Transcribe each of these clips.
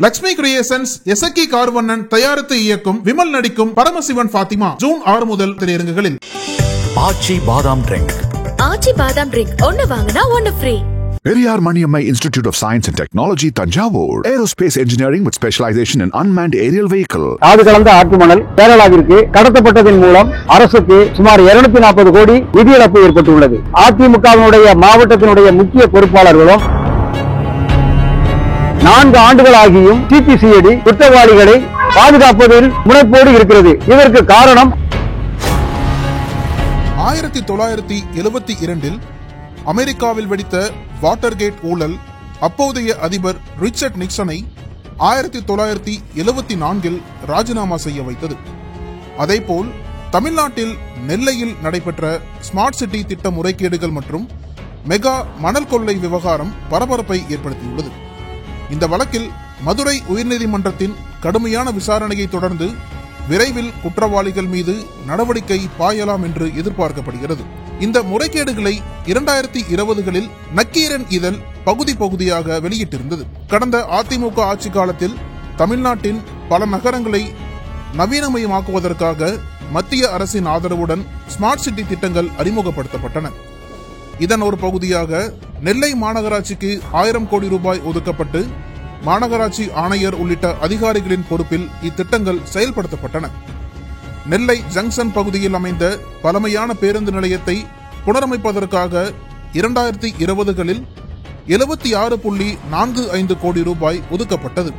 Lakshmi creations Esakki Karvannan தயாரித்து இயக்கும் விமல் நடிக்கும் பரமசிவன் பாத்திமா ஜூன் 6 முதல் திரையரங்குகளில். ஆச்சி பாதாம் ட்ரிங்க். ஆச்சி பாதாம் ட்ரிங்க் ஒன்னு வாங்குனா ஒன்னு free. Periyar Maniammai Institute of Science and Technology, Tanjavur. Aerospace Engineering with specialization in unmanned aerial vehicle. காது கலந்த ஆற்று மணல் கேரளாவிற்கு கடத்தப்பட்டதன் மூலம் அரசுக்கு சுமார் 240 கோடி நிதி இழப்பு ஏற்பட்டுள்ளது. அதிமுகவினுடைய மாவட்டத்தினுடைய முக்கிய பொறுப்பாளர்களும் 4 ஆண்டுகளாகியும் சிபிசிஐடி குற்றவாளிகளை பாதுகாப்பதில் முனைப்போடு இருக்கிறது. இதற்கு காரணம் 1972 அமெரிக்காவில் வெடித்த வாட்டர்கேட் ஊழல் அப்போதைய அதிபர் ரிச்சர்ட் நிக்சனை 1974 ராஜினாமா செய்ய வைத்தது. அதேபோல் தமிழ்நாட்டில் நெல்லையில் நடைபெற்ற ஸ்மார்ட் சிட்டி திட்ட முறைகேடுகள் மற்றும் மெகா மணல் கொள்ளை விவகாரம் பரபரப்பை ஏற்படுத்தியுள்ளது. இந்த வழக்கில் மதுரை உயர்நீதிமன்றத்தின் கடுமையான விசாரணையை தொடர்ந்து விரைவில் குற்றவாளிகள் மீது நடவடிக்கை பாயலாம் என்று எதிர்பார்க்கப்படுகிறது. இந்த முறைகேடுகளை 2020களில் நக்கீரன் இதழ் பகுதி பகுதியாக வெளியிட்டிருந்தது. கடந்த அதிமுக ஆட்சி காலத்தில் தமிழ்நாட்டின் பல நகரங்களை நவீனமயமாக்குவதற்காக மத்திய அரசின் ஆதரவுடன் ஸ்மார்ட் சிட்டி திட்டங்கள் அறிமுகப்படுத்தப்பட்டன. இதன் ஒரு பகுதியாக நெல்லை மாநகராட்சிக்கு 1000 கோடி ரூபாய் ஒதுக்கப்பட்டு மாநகராட்சி ஆணையர் உள்ளிட்ட அதிகாரிகளின் பொறுப்பில் இத்திட்டங்கள் செயல்படுத்தப்பட்டன. நெல்லை ஜங்ஷன் பகுதியில் அமைந்த பழமையான பேருந்து நிலையத்தை புனரமைப்பதற்காக 2020களில் 76.45 கோடி ரூபாய் ஒதுக்கப்பட்டது.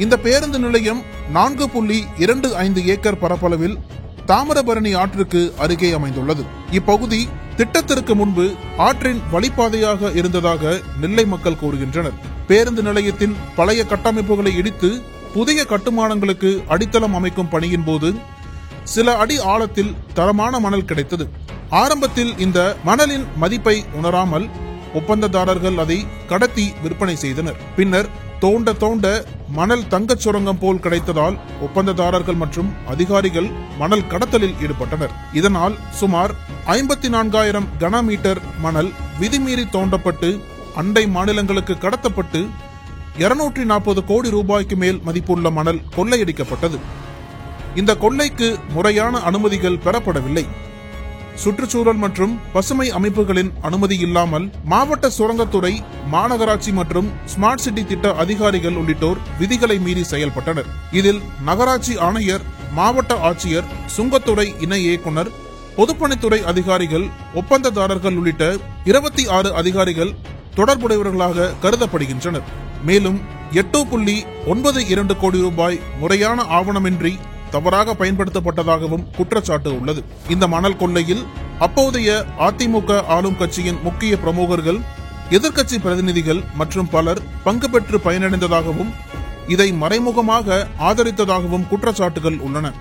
இந்த பேருந்து நிலையம் 4.25 ஏக்கர் பரப்பளவில் தாமிரபரணி ஆற்றுக்கு அருகே அமைந்துள்ளது. இப்பகுதி திட்டத்திற்கு முன்பு ஆற்றின் வழிப்பாதையாக இருந்ததாக நெல்லை மக்கள் கூறுகின்றனர். பேருந்து நிலையத்தின் பழைய கட்டமைப்புகளை இடித்து புதிய கட்டுமானங்களுக்கு அடித்தளம் அமைக்கும் பணியின் போது சில அடி ஆழத்தில் தரமான மணல் கிடைத்தது. ஆரம்பத்தில் இந்த மணலின் மதிப்பை உணராமல் ஒப்பந்ததாரர்கள் அதை கடத்தி விற்பனை செய்தனர். பின்னர் தோண்ட தோண்ட மணல் தங்கச் சுரங்கம் போல் கிடைத்ததால் ஒப்பந்ததாரர்கள் மற்றும் அதிகாரிகள் மணல் கடத்தலில் ஈடுபட்டனர். இதனால் சுமார் 54,000 கனமீட்டர் மணல் விதிமீறி தோண்டப்பட்டு அண்டை மாநிலங்களுக்கு கடத்தப்பட்டு 240 கோடி ரூபாய்க்கு மேல் மதிப்புள்ள மணல் கொள்ளையடிக்கப்பட்டது. இந்த கொள்ளைக்கு முறையான அனுமதிகள் பெறப்படவில்லை. சுற்றுச்சூழல் மற்றும் பசுமை அமைப்புகளின் அனுமதி இல்லாமல் மாவட்ட சுரங்கத்துறை, மாநகராட்சி மற்றும் ஸ்மார்ட் சிட்டி திட்ட அதிகாரிகள் உள்ளிட்டோர் விதிகளை மீறி செயல்பட்டனர். இதில் நகராட்சி ஆணையர், மாவட்ட ஆட்சியர், சுங்கத்துறை இணை இயக்குனர், பொதுப்பணித்துறை அதிகாரிகள், ஒப்பந்ததாரர்கள் உள்ளிட்ட 26 அதிகாரிகள் தொடர்புடையவர்களாக கருதப்படுகின்றனர். மேலும் 8.92 கோடி ரூபாய் முறையான ஆவணமின்றி தவறாக பயன்படுத்தப்பட்டதாகவும் குற்றச்சாட்டு உள்ளது. இந்த மணல் கொள்ளையில் அப்போதைய அதிமுக ஆளும் கட்சியின் முக்கிய பிரமுகர்கள், எதிர்க்கட்சி பிரதிநிதிகள் மற்றும் பலர் பங்கு பெற்று பயனடைந்ததாகவும் இதை மறைமுகமாக ஆதரித்ததாகவும் குற்றச்சாட்டுகள் உள்ளன.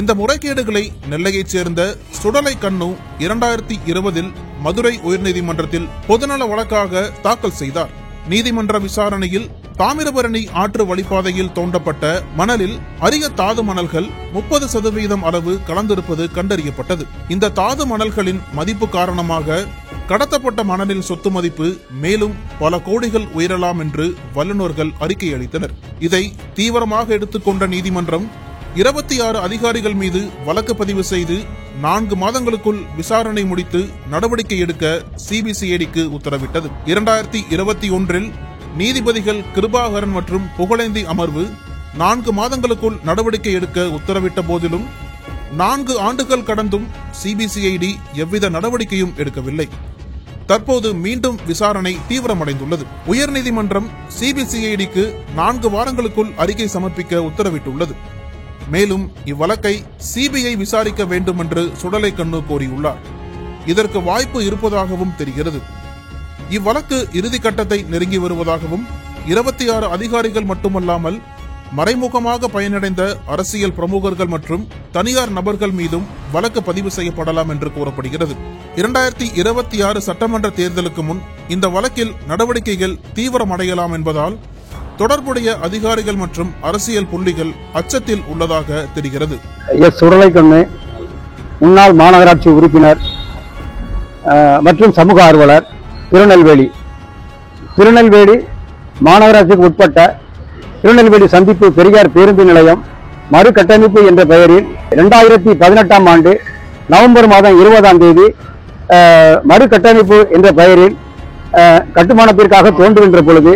இந்த முறைகேடுகளை நெல்லையைச் சேர்ந்த சுடலை கண்ணு 2020 மதுரை உயர்நீதிமன்றத்தில் பொதுநல வழக்காக தாக்கல் செய்தார். நீதிமன்ற விசாரணையில் தாமிரபரணி ஆற்று வழிப்பாதையில் தோண்டப்பட்ட மணலில் அரிய தாது மணல்கள் 30% அளவு கலந்திருப்பது கண்டறியப்பட்டது. இந்த தாது மணல்களின் மதிப்பு காரணமாக கடத்தப்பட்ட மணலின் சொத்து மதிப்பு மேலும் பல கோடிகள் உயரலாம் என்று வல்லுநர்கள் அறிக்கை அளித்தனர். இதை தீவிரமாக எடுத்துக்கொண்ட நீதிமன்றம் 26 அதிகாரிகள் மீது வழக்கு பதிவு செய்து 4 மாதங்களுக்குள் விசாரணை முடித்து நடவடிக்கை எடுக்க சிபிசிஐடிக்கு உத்தரவிட்டது. 2021 நீதிபதிகள் கிருபாகரன் மற்றும் புகழேந்தி அமர்வு 4 மாதங்களுக்குள் நடவடிக்கை எடுக்க உத்தரவிட்ட போதிலும் 4 ஆண்டுகள் கடந்தும் சிபிசிஐடி எவ்வித நடவடிக்கையும் எடுக்கவில்லை. தற்போது மீண்டும் விசாரணை தீவிரமடைந்துள்ளது. உயர்நீதிமன்றம் சிபிசிஐடிக்கு 4 வாரங்களுக்குள் அறிக்கை சமர்ப்பிக்க உத்தரவிட்டுள்ளது. மேலும் இவ்வழக்கை சிபிஐ விசாரிக்க வேண்டும் என்று சுடலை கண்ணு கோரியுள்ளார். இதற்கு வாய்ப்பு இருப்பதாகவும் தெரிகிறது. இவ்வழக்கு இறுதிக்கட்டத்தை நெருங்கி வருவதாகவும் 26 அதிகாரிகள் மட்டுமல்லாமல் மறைமுகமாக பயனடைந்த அரசியல் பிரமுகர்கள் மற்றும் தனியார் நபர்கள் மீதும் வழக்கு பதிவு செய்யப்படலாம் என்று கூறப்படுகிறது. 2026 சட்டமன்ற தேர்தலுக்கு முன் இந்த வழக்கில் நடவடிக்கைகள் தீவிரமடையலாம் என்பதால் தொடர்புடைய அதிகாரிகள் மற்றும் அரசியல் புள்ளிகள் அச்சத்தில் உள்ளதாக தெரிகிறது. சுடலைக்கண்ணு முன்னாள் மாநகராட்சி உறுப்பினர் மற்றும் சமூக ஆர்வலர், திருநெல்வேலி மாநகராட்சிக்கு உட்பட்ட திருநெல்வேலி சந்திப்பு பெரியார் பேருந்து நிலையம் மறுகட்டமைப்பு என்ற பெயரில் 2018ஆம் ஆண்டு நவம்பர் மாதம் 20ஆம் தேதி மறுகட்டமைப்பு என்ற பெயரில் கட்டுமானத்திற்காக தோன்றுகின்ற பொழுது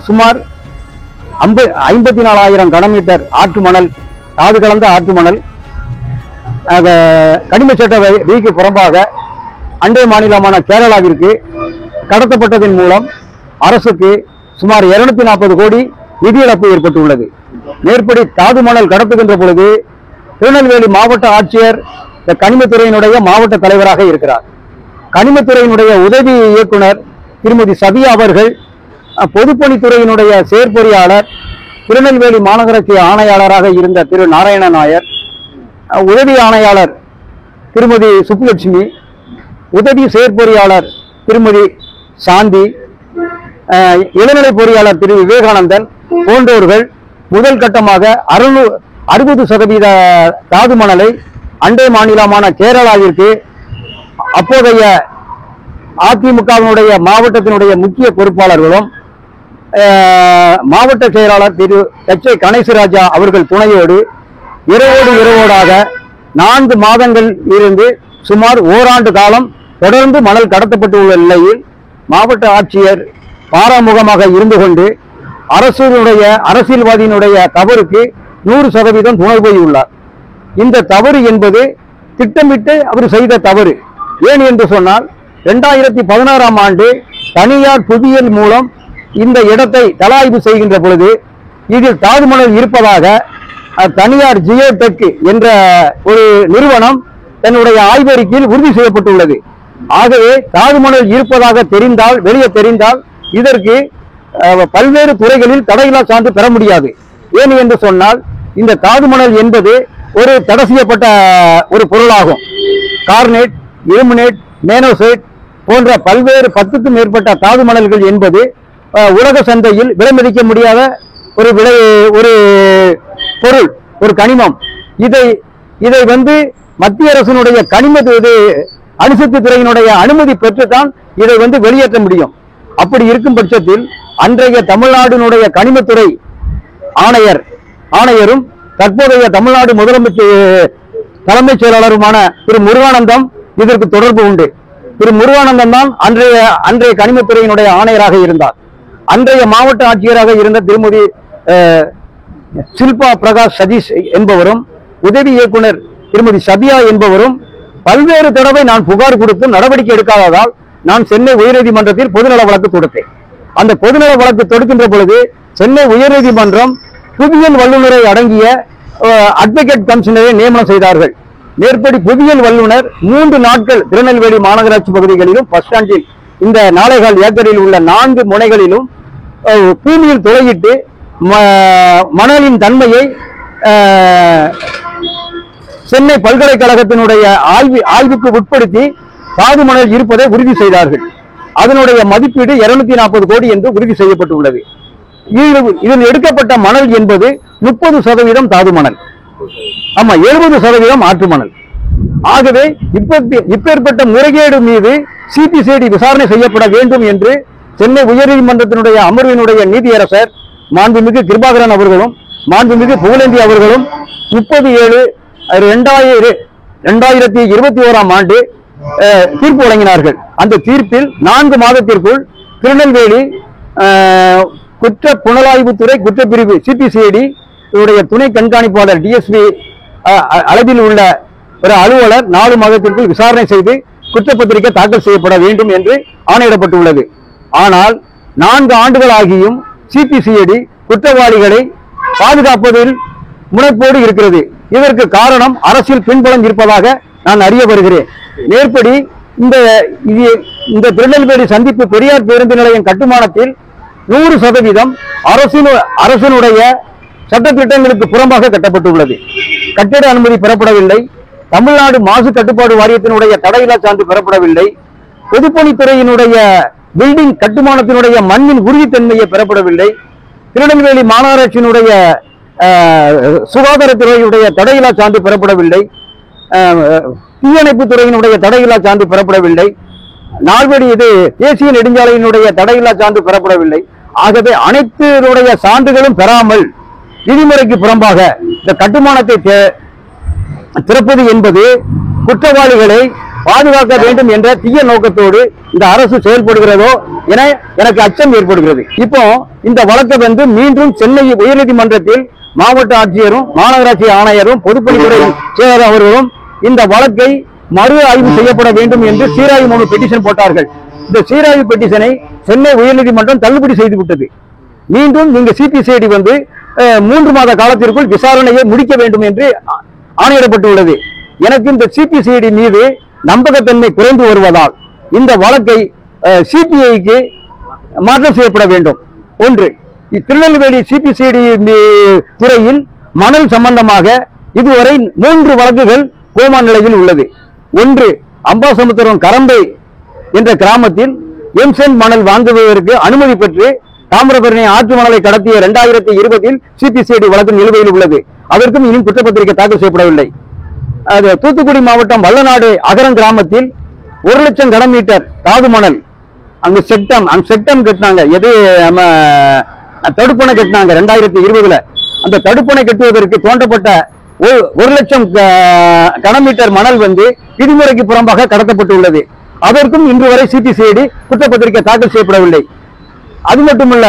சுமார் 54,000 கனமீட்டர் ஆற்று மணல், தாது கலந்த ஆற்று மணல் கனிம சட்ட விதிக்கு புறம்பாக அண்டை மாநிலமான கேரளாவிற்கு கடத்தப்பட்டதன் மூலம் அரசுக்கு சுமார் 240 கோடி நிதி இழப்பு ஏற்பட்டுள்ளது. மேற்படி தாது மணல் கடத்துகின்ற பொழுது திருநெல்வேலி மாவட்ட ஆட்சியர் இந்த கனிமத்துறையினுடைய மாவட்ட தலைவராக இருக்கிறார். கனிமத்துறையினுடைய உதவி இயக்குனர் திருமதி சபியா அவர்கள், பொதுப்பணித்துறையினுடைய செயற்பொறியாளர், திருநெல்வேலி மாநகராட்சி ஆணையாளராக இருந்த திரு நாராயண நாயர், உதவி ஆணையாளர் திருமதி சுப்புலட்சுமி, உதவி செயற்பொறியாளர் திருமதி சாந்தி, இளநிலை பொறியாளர் திரு விவேகானந்தன் போன்றோர்கள் முதல் கட்டமாக 60% தாது மணலை அண்டை மாநிலமான கேரளாவிற்கு அப்போதைய அதிமுகவினுடைய மாவட்டத்தினுடைய முக்கிய பொறுப்பாளர்களும் மாவட்ட செயலாளர் திரு எச்.ஐ. கணேசராஜா அவர்கள் துணையோடு இரவோடாக 4 மாதங்கள் இருந்து சுமார் ஓராண்டு காலம் தொடர்ந்து மணல் கடத்தப்பட்டுள்ள நிலையில் மாவட்ட ஆட்சியர் பாராமுகமாக இருந்து கொண்டு அரசியல்வாதியினுடைய தவறுக்கு 100% துணை போயுள்ளார். இந்த தவறு என்பது திட்டமிட்டு அவர் செய்த தவறு. ஏன் என்று சொன்னால் 2016ஆம் ஆண்டு தனியார் புவியியல் மூலம் இந்த இடத்தை தலாய்வு செய்கின்ற பொழுது இதில் தாது மணல் இருப்பதாக தனியார் ஜியோடெக் என்ற ஒரு நிறுவனம் தன்னுடைய ஆய்வறிக்கையில் உறுதி செய்யப்பட்டுள்ளது. ஆகவே தாது மணல் இருப்பதாக வெளியே தெரிந்தால் இதற்கு பல்வேறு துறைகளில் தடையில்லா சான்று பெற முடியாது. ஏன் என்று சொன்னால் இந்த தாது மணல் என்பது ஒரு தடை செய்யப்பட்ட ஒரு பொருளாகும். கார்னேட், இருமுனேட், நேனோசைட் போன்ற பல்வேறு 10க்கும் மேற்பட்ட தாது மணல்கள் என்பது உலக சந்தையில் விலை மதிக்க முடியாத ஒரு பொருள், ஒரு கனிமம். இதை மத்திய அரசினுடைய கனிம அணுசக்தி துறையினுடைய அனுமதி பெற்றுத்தான் இதை வெளியேற்ற முடியும். அப்படி இருக்கும் பட்சத்தில் அன்றைய தமிழ்நாட்டினுடைய கனிமத்துறை ஆணையரும் தற்போதைய தமிழ்நாடு முதலமைச்சர் தலைமைச் செயலாளருமான திரு முருகானந்தம் இதற்கு தொடர்பு உண்டு. திரு முருகானந்தம் தான் அன்றைய கனிமத்துறையினுடைய ஆணையராக இருந்தார். அன்றைய மாவட்ட ஆட்சியராக இருந்த திருமதி ஷில்பா பிரகாஷ் சதீஷ் என்பவரும், உதவி இயக்குனர் திருமதி சபியா என்பவரும் பல்வேறு தடவை நான் புகார் கொடுத்தும் நடவடிக்கை எடுக்காததால் நான் சென்னை உயர்நீதிமன்றத்தில் பொதுநல வழக்கு தொடுத்தேன். அந்த பொதுநல வழக்கு தொடுக்கின்ற பொழுது சென்னை உயர்நீதிமன்றம் புவியியல் வல்லுநரை அடங்கிய அட்வொகேட் கமிஷனரை நியமனம் செய்தார்கள். மேற்படி புவியியல் வல்லுநர் 3 நாட்கள் திருநெல்வேலி மாநகராட்சி பகுதிகளிலும் பஸ் ஸ்டாண்டில் இந்த 4.25 ஏக்கரில் உள்ள 4 முனைகளிலும் பூமியில் துளையிட்டு மணலின் தன்மையை சென்னை பல்கலைக்கழகத்தினுடைய ஆய்வுக்கு உட்படுத்தி தாது மணல் இருப்பதை உறுதி செய்தார்கள். அதனுடைய மதிப்பீடு 240 கோடி என்று உறுதி செய்யப்பட்டுள்ளது. இதில் எடுக்கப்பட்ட மணல் என்பது 30% தாது மணல், 70% ஆற்று மணல். ஆகவே இப்பேற்பட்ட முறைகேடு மீது சிபிசிஐடி விசாரணை செய்யப்பட வேண்டும் என்று சென்னை உயர்நீதிமன்றத்தினுடைய அமர்வினுடைய நீதியரசர் மாண்புமிகு கிருபாகரன் அவர்களும் மாண்புமிகு புகழேந்தி அவர்களும் 30/7/2021ஆம் ஆண்டு தீர்ப்பு வழங்கினார்கள். அந்த தீர்ப்பில் 4 மாதத்திற்குள் திருநெல்வேலி குற்ற புலனாய்வுத்துறை குற்றப்பிரிவு சிபிசிஐடி துணை கண்காணிப்பாளர் டிஎஸ்பி அளவில் உள்ள ஒரு அலுவலர் 4 மாதத்திற்குள் விசாரணை செய்து குற்றப்பத்திரிகை தாக்கல் செய்யப்பட வேண்டும் என்று ஆணையிடப்பட்டுள்ளது. ஆனால் 4 ஆண்டுகள் ஆகியும் சிபிசிஐடி குற்றவாளிகளை பாதுகாப்பதில் முனைப்போடு இருக்கிறது. இதற்கு காரணம் அரசியல் பின்புலம் இருப்பதாக நான் அறிய வருகிறேன். மேற்படி இந்த திருநெல்வேலி சந்திப்பு பெரியார் பேருந்து நிலையம் கட்டுமானத்தில் 100% அரசினுடைய சட்டத்திட்டங்களுக்கு புறம்பாக கட்டப்பட்டுள்ளது. கட்டிட அனுமதி பெறப்படவில்லை. தமிழ்நாடு மாசு கட்டுப்பாடு வாரியத்தினுடைய தடையில்லா சான்று பெறப்படவில்லை. பொதுப்பணித்துறையினுடைய பில்டிங் கட்டுமானத்தினுடைய மண்ணின் உறுதித்தன்மையை பெறப்படவில்லை. திருநெல்வேலி மாநகராட்சியினுடைய சுகாதாரத்துறையினுடைய தடையில்லா சான்று பெறப்படவில்லை. தீயணைப்பு துறையினுடைய தடையில்லா சான்று பெறப்படவில்லை. நால்வடி தேசிய நெடுஞ்சாலையினுடைய தடையில்லா சான்று பெறப்படவில்லை. ஆகவே அனைத்துடைய சான்றுகளும் பெறாமல் விதிமுறைக்கு புறம்பாக இந்த கட்டுமானத்தை திறப்பது என்பது குற்றவாளிகளை பாதுகாக்க வேண்டும் என்ற தீய நோக்கத்தோடு இந்த அரசு செயல்படுகிறதோ என எனக்கு அச்சம் ஏற்படுகிறது. இப்போ இந்த வழக்கை மீண்டும் சென்னை உயர்நீதிமன்றத்தில் மாவட்ட ஆட்சியரும் மாநகராட்சி ஆணையரும் பொதுப்பணித்துறை செயலர் அவர்களும் இந்த வழக்கை மறு ஆய்வு செய்யப்பட வேண்டும் என்று சீராய்வு மனு பெட்டிஷன் போட்டார்கள். இந்த சீராய்வு பெட்டிஷனை சென்னை உயர்நீதிமன்றம் தள்ளுபடி செய்துவிட்டது. மீண்டும் நீங்க சிபிசிஐடி 3 மாத காலத்திற்குள் விசாரணையை முடிக்க வேண்டும் என்று ஆணையிடப்பட்டுள்ளது. எனக்கு இந்த சிபிசிஐடி மீது நம்பகத்தன்மை குறைந்து வருவதால் இந்த வழக்கை சிபிஐக்கு மாற்றம் செய்யப்பட வேண்டும். ஒன்று, திருநெல்வேலி சிபிசிஐடி துறையில் மணல் சம்பந்தமாக இதுவரை 3 வழக்குகள் கோமா நிலையில் உள்ளது. ஒன்று, அம்பாசமுத்திரம் கரம்பை என்ற கிராமத்தில் எம்சென்ட் மணல் வாங்குவதற்கு அனுமதி பெற்று தாமிரபரணி ஆற்று மணலை கடத்திய 2020 சிபிசிஐடி வழக்கு நிலுவையில் உள்ளது. அதற்கும் இன்னும் குற்றப்பத்திரிகை தாக்கல் செய்யப்படவில்லை. அது தூத்துக்குடி மாவட்டம் வல்லநாடு அகரம் கிராமத்தில் 1,00,000 கனமீட்டர் தாது மணல் அங்கு செக்டம் கட்டினாங்க. எது நம்ம தடுப்பணை கட்டினாங்க 2020. அந்த தடுப்பணை கட்டுவதற்கு தோண்டப்பட்ட 1,00,000 கனமீட்டர் மணல் விதிமுறைக்கு புறம்பாக கடத்தப்பட்டுள்ளது. அதற்கும் இன்று வரை சிபிசிஐடி குற்றப்பத்திரிகை தாக்கல் செய்யப்படவில்லை. அது மட்டுமல்ல,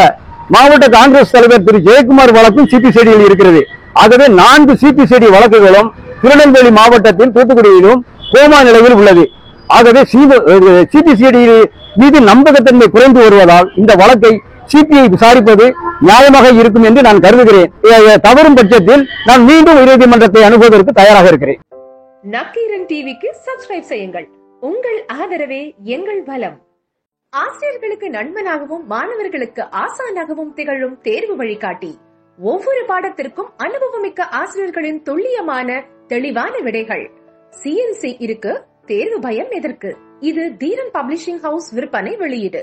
மாவட்ட காங்கிரஸ் தலைவர் திரு ஜெயக்குமார் வழக்கும் சிபிசிஐடியில் இருக்கிறது. ஆகவே 4 சிபிசிஐடி வழக்குகளும் திருநெல்வேலி மாவட்டத்தில் தூத்துக்குடியிலும் கோமா நிலையில் உள்ளது. ஆகவே சிபிசிஐடி மீது நம்பகத்தன்மை குறைந்து வருவதால் இந்த வழக்கை சிபிஐ விசாரிப்பது நியாயமாக இருக்கும் என்று நான் கருதுகிறேன். தவறும் பட்சத்தில் நான் மீண்டும் உயர்நீதிமன்றத்தை அணுகுவதற்கு தயாராக இருக்கிறேன். நக்கீரன் டிவிக்கு சப்ஸ்கிரைப் செய்யுங்கள். உங்கள் ஆதரவே எங்கள் பலம். ஆசிரியர்களுக்கு நண்பனாகவும் மாணவர்களுக்கு ஆசானாகவும் திகழும் தேர்வு வழிகாட்டி. ஒவ்வொரு பாடத்திற்கும் அனுபவமிக்க ஆசிரியர்களின் துல்லியமான தெளிவான விடைகள். CNC இருக்கு, தேர்வு பயம் எதற்கு? இது தீரன் பப்ளிஷிங் ஹவுஸ் விற்பனை வெளியீடு.